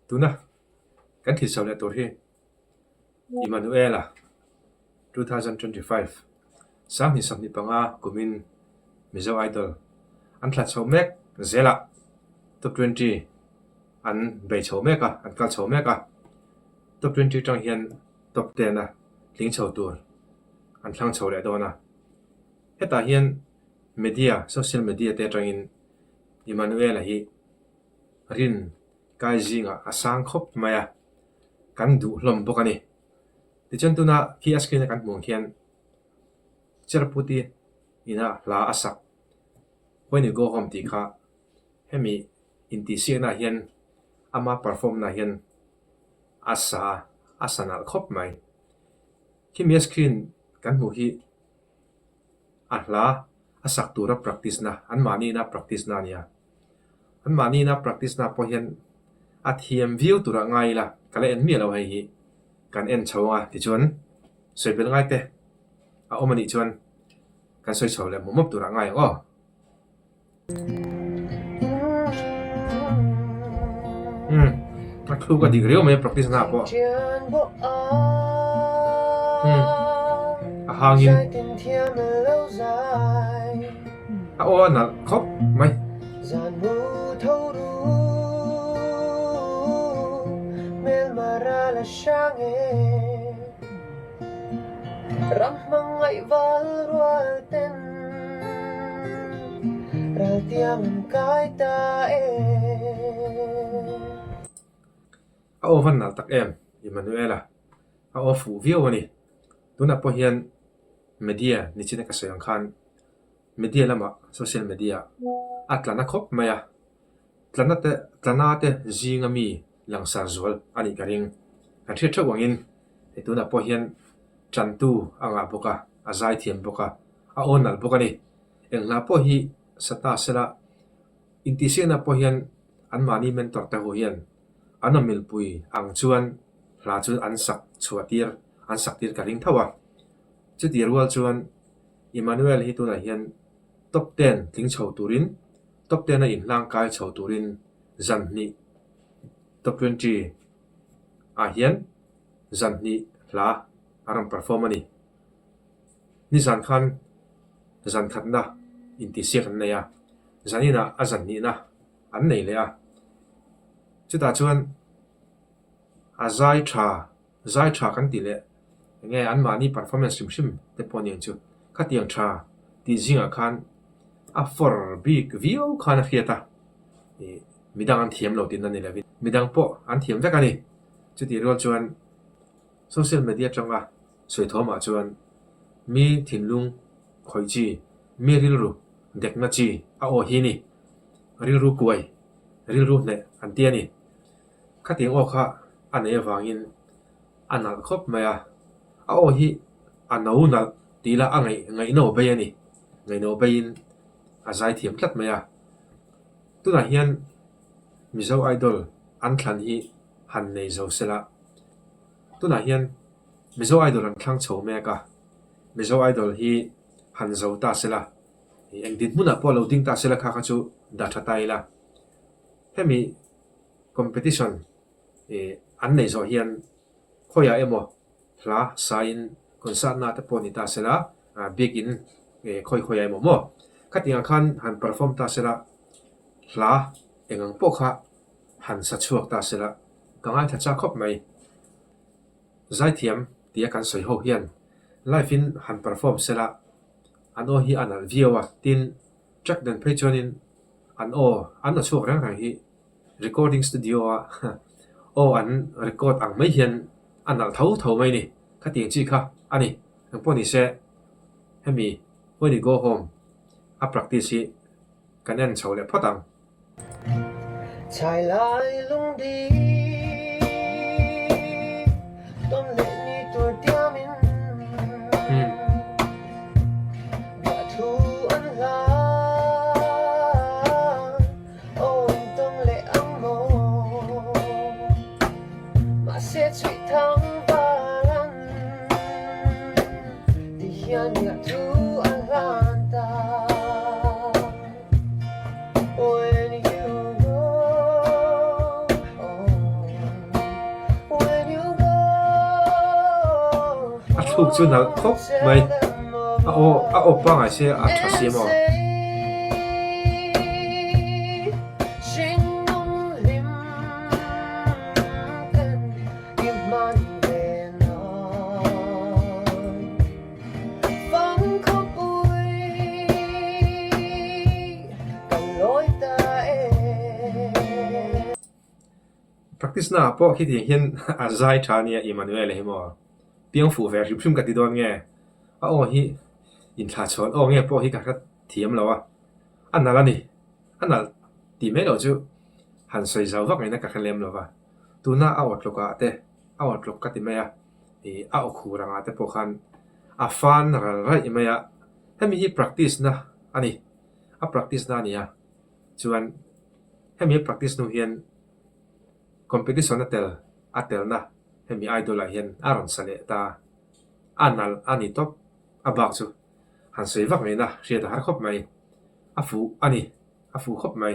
tu na kan thi sau le tur hi Emmanuel 2025 sang ni sam ni panga kumin mizo idol an thla chho mek zela top 20 an bei chho mek a an kal chho mek a top 20 tang hian top 10 a ling chho tur an thlang chho le dona heta hian media social media te tangin Emmanuel hi rin kai zinga asang khop maya kan du hlom bokani ti chen tuna khi askin kan mong hian cherputi ina la asak when you go home ti kha hemi inti siana hian ama perform na hian asanal khop mai khi mi screen kan mu hi ahla asak tura practice na an mani na practice na nia an mani na practice na po hian athiam view tura ngai la kala en mi lo hai hi kan en chawanga ti chuan soibel ngai te a omani chuan kan soi chawle momop tura ngai o a khu ka digrio me practice na po a hangin a o na khop mai ram mangai val rual ten ral tiang kai ta a o van nal tak em Emmanuela a o fu view ani tuna po hian media ni chine ka sayang khan media lama social media atlana khop maya tlana te zinga mi langsar zual ani karing kan thia thawangin etuna po hian chantu anga boka azai thiam boka a onal bokani engla po hi sata sela intisena po hian an mani mentor ta ho hian anamil pui ang chuan hla chu an sak chuatir an saktir karing thawa chu dirwal chuan Emmanuel hi tuna hian top 10 tling chho turin top 10 a in hlang kai chho turin zanni top 20 a hian zanni hla aram perform ani ni zan khan zan khatna inti siak an neya zanina a zanni na an nei le a chuta chuan a zai tha kan ti le nge an mani performance sim te poniang chu khatiang tha ti zinga khan a for big view khan a fiata e midang an thiam lo tin ani le midang po an thiam vekani chuti rol chuan social media changa soi thoma chuan mi thinlung khoichi mi rilru dekna chi a o hi ni rilru kuai rilru ne an tiani khating o kha an ewangin anal khop maya a o hi anau na tila angai no be ani ngai no bein azai thiam tlat maya tuna hian mizo idol an thlan hi han nei zo sela tuna hian mizo idol an thlang chho meka mizo idol hi han zo ta sela eng dit muna po loading ta sela kha chu da thatai la hemi competition an nei zo hian khoya emo hla sain concert na ta poni ta sela big in khoya emo mo khatinga khan han perform ta sela hla engang po kha han sa chuak ta sela kangai tha cha khop mai zai thiam tia kan soi ho hian live in han perform sela an o hi anal viewa tin track den patronin an a chuak rang rang hi recording studio a an record ang mai hian anal tho mai ni khating chi kha ani ang poni se hemi when you go home a practice hi kan en chho le photang chai lai lung di tom le ni tur tiamin ba thu an la o tong le ang mo ma se chui thang ba lan di hian ya thu an lan ta when you go chu nal khop mai a o pa nga se a tha si mo practice na po khi ti hian a zai tha nia Emmanuel hi mo piang fu ve ri phim ka ti don nge a o hi in thla chon o nge po hi ka thiam lawa anala ni anal ti me lo chu han soi zau vak na ka khalem lawa tuna a ot loka te a ot lok ka ti me ya e a o khu ranga te po khan a fan ral rai me ya hemi hi practice na ani a practice na nia chuan hemi practice no hian competition atel na hemi idol a hian aron sale ta anal ani top abak chu han sei vak mai na ria da har khop mai afu ani afu khop mai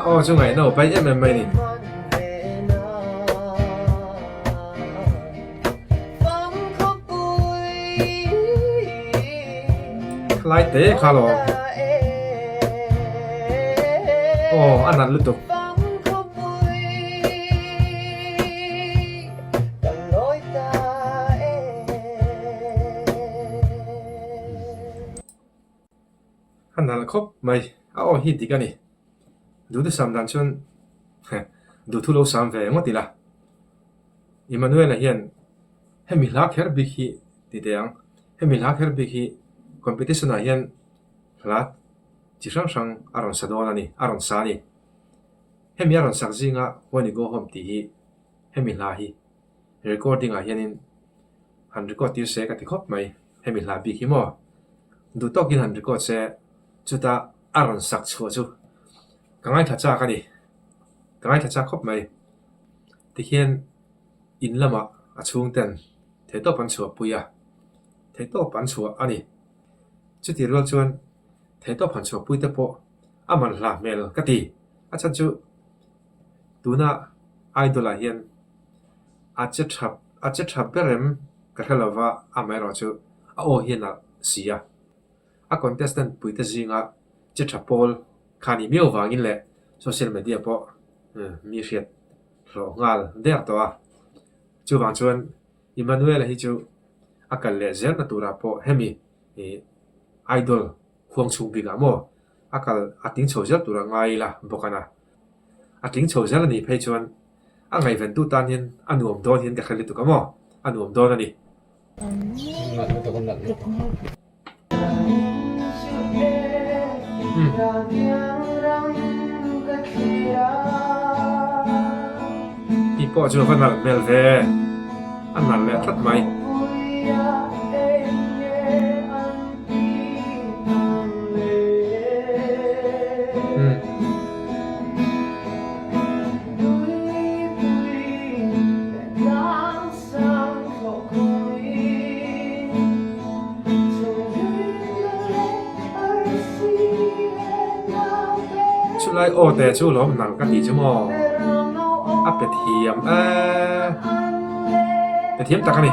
o chu ngai no pai em mai ni khai te kha lo o anan lu tu anan khop mai a o hi ti ka ni du de sam dan chun du thu lo sam ve ngoti la Emmanuel hian hemi la kher bi hi ti deang hemi la kher bi hi competition a hian hlat chi sang aron sadon ani aron sa ni hemi aron sak zinga wani go home ti hi hemi la hi recording a hian in han record ti se ka ti khop mai hemi la bi hi mo du tokin han record se chuta aron sak chu chu kangai tha cha ka ni kangai tha cha khop mai ti hian in lama a chung ten the to pan chu puya the to pan chu ani chu ti ro chuan the to pan chu pui te po aman hla mel ka ti a chan chu tuna idol a hian a che thap berem ka halawa a mai ro chu a o hian a sia a contestant pui te zinga che thapol khani miao wangin le social media po mi riat ro ngal der to a chu wang chuan Emmanuel hi chu akal le zer na tura po hemi idol khuang chung bi ga mo akal ating chhozel tura ngai la bokana ating chhozel ni phei chuan a ngai ven tu tan hin anuam don hin ka khali tu ka mo anuam don ani po chu van mal mel ve an mal le thlat mai chu lai o te chu lom nal ka ti chu mo a pe thiam pe thiam ta ka ni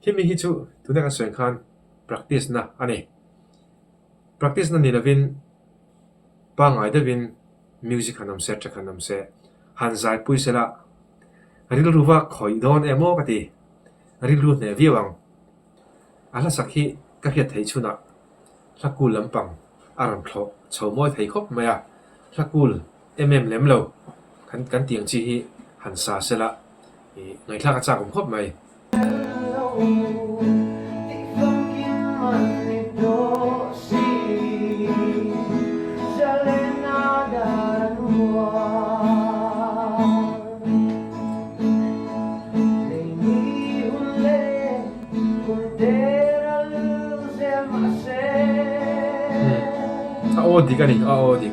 khi mi hi chu tu na ka soi khan practice na ani practice na ni lavin pa ngai da win music hanam se track hanam se han zai pui se la ril ruwa khoi don emo kati ril ru ne viwang ala sakhi ka hiat thei chuna lakul lampang aram thlo chomoi thei khop maya lakul lem lo kan tiang chi hi han sa se la ngai thla ka cha kom khop mai di ka ni di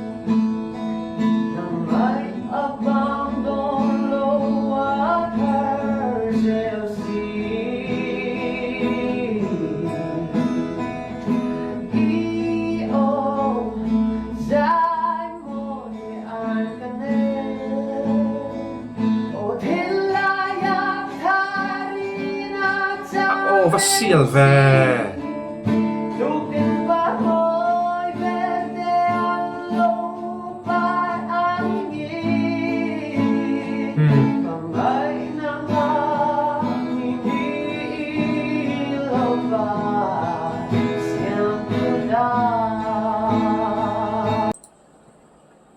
Vasil ve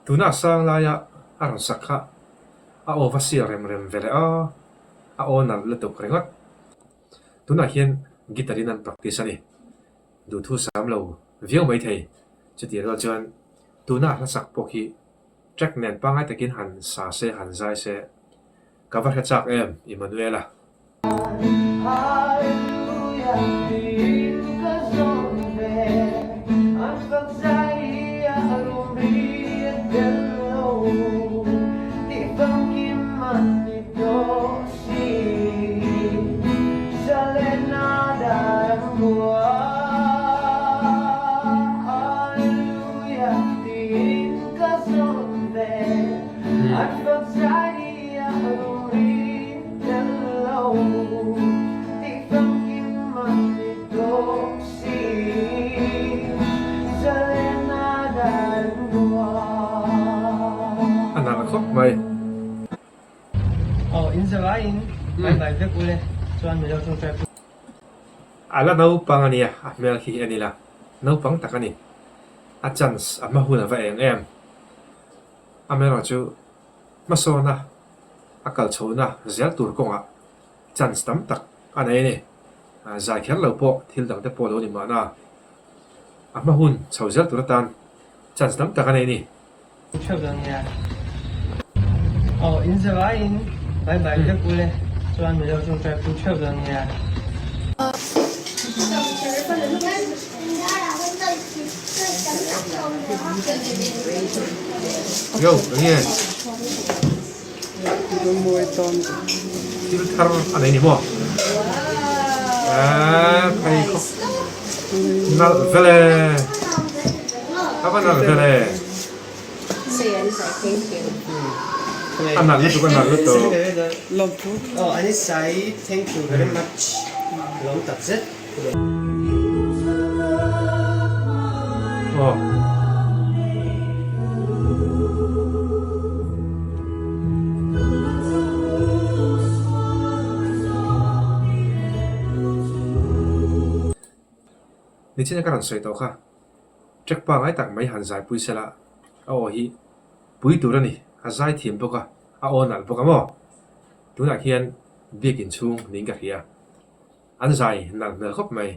tuna sang la ya aron sakha a vasil rem vele a onar letuk rengot tuna hian guitarin an practice ani du thu sam lo viau mai thei chuti ro chuan tuna la sak po khi track nen pangai takin han sa se han zai se cover ha chak em Emmanuela mày in sa lain may bike ule chuan mi lo chung trai ala nau pang ania mel hi anila nau pang takani a chance ama huna va em amero chu masona akal chona zel tur konga chance tam tak anei ni zai khel lo po thil dang te polo ni mana ama hun chho zel turatan chance tam tak anei ni chho dang ya in sa lain may bike ule chuan mi lo chung trai chho dang ya Yo, nghe. Tiếp theo anh ấy mua. Phải không? Nal vele. Apa nal vele? Anak itu kan anak itu. Lompu. Ani sai thank you very much. Lom tak zet. Ni china karan soi to kha trek pa ngai tak mai han zai pui sela hi pui tur ani a zai thim boka a onal boka mo tuna hian biakin chung ning ka hia an zai nal mel khop mai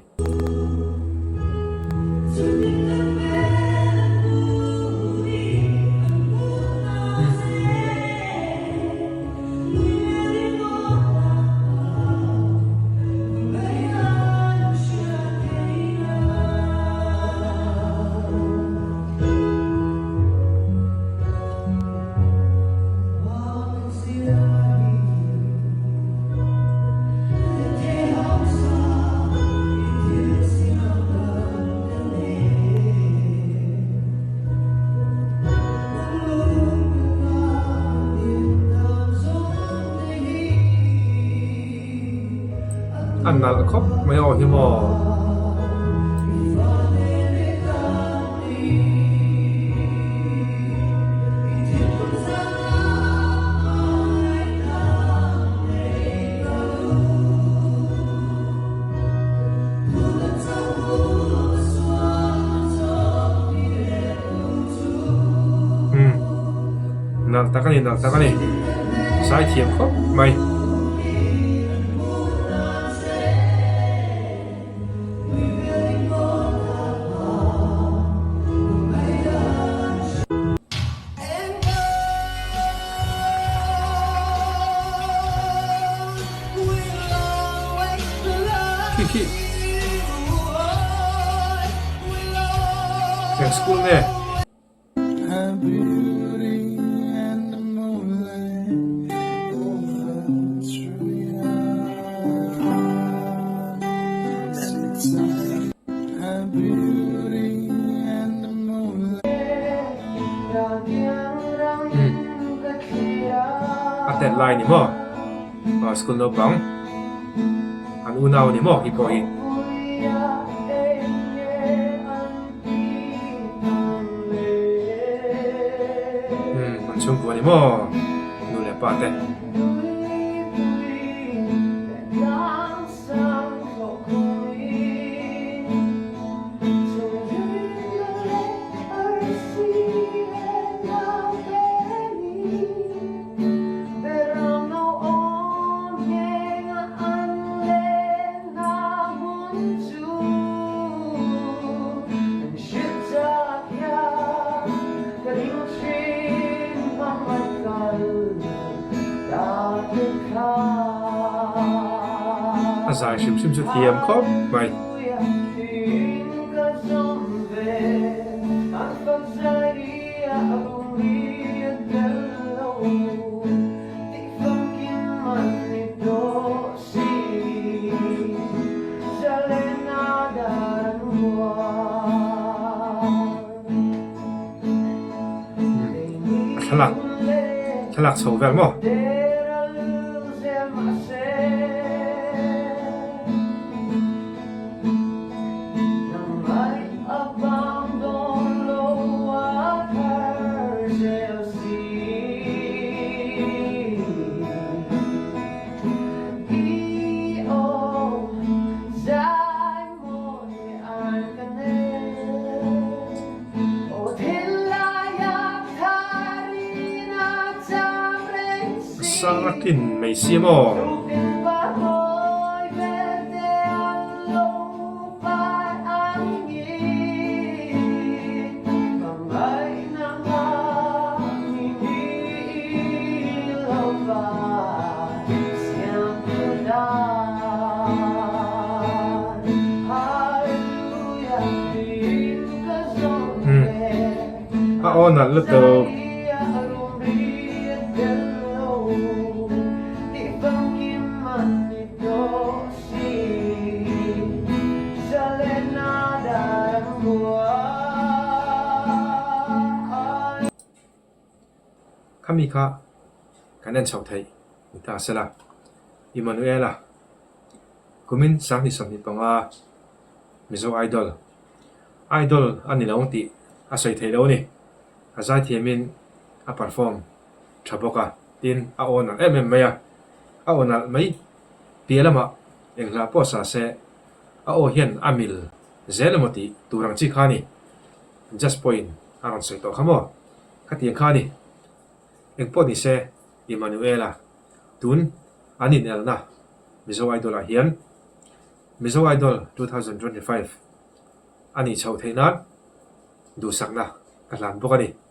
anh nal khop mai hi mo nal takani sai thiam khop mai ki yang school ne atet line ni mo school no bang an unaw ni mo ipo hi an chung ko ni mo nu le pa te azai sim su thiam khop mai thalak chho vel mo sarakin may siamo na luto kami ka kanen chau thai ta sela Emmanuela kumin sang ni som ni panga mizo idol ani long ti asai thei lo ni azai thiamin a perform thaboka tin a ona maya a ona mai pialama engla posa se a o hian amil zelamoti turang chi khani just point aron sei to khamo khati khani engpo ni se Emmanuela tun anin elna mizo idol a hian mizo idol 2025 ani chau theinan du sakna kalan bokani